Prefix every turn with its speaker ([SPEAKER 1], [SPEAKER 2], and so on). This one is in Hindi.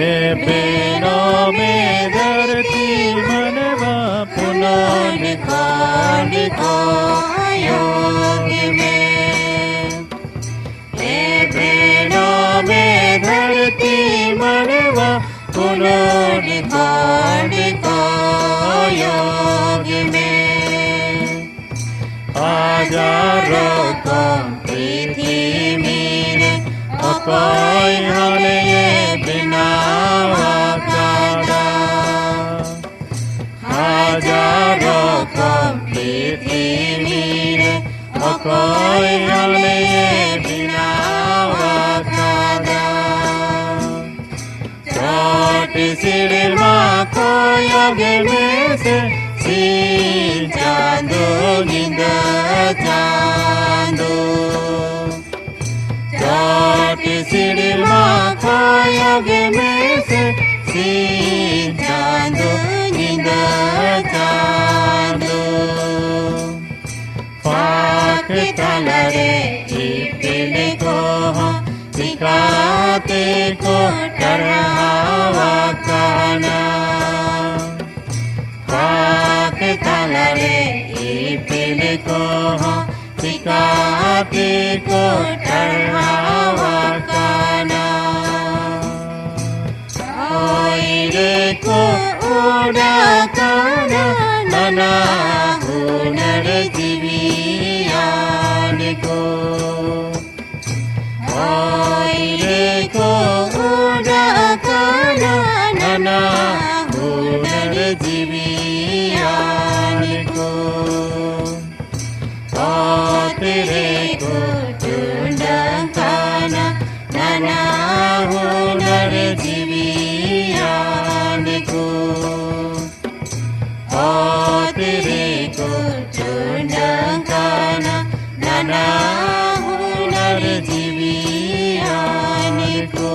[SPEAKER 1] एबेनोमे धरती मनवा पुनः निको योग में एबेनोमे धरती मनवा पुनः निको योग में हजारों पृथ्वी में अकोई हले बिनावा कादा हजारों पृथ्वी में अकोई हले बिनावा कादा छोटी सिरमा को योग में से चांदो निंद चांदो छोटी सिरमा को योग में से चांदो निंद चांदो पाक तलरे इपिले को सिखाते को डरावा काना पाक तलरे इपिले को सिखाते को डरावा काना ओइरे को उड़ा काना नाना हुनर जीवियान को ओइरे को उड़ा काना नाना हुनर जीवियान को तेरे को ढूंढा काना नाना हुनर जीवियान को तेरे को ढूंढा काना नाना हुनर जीवियान को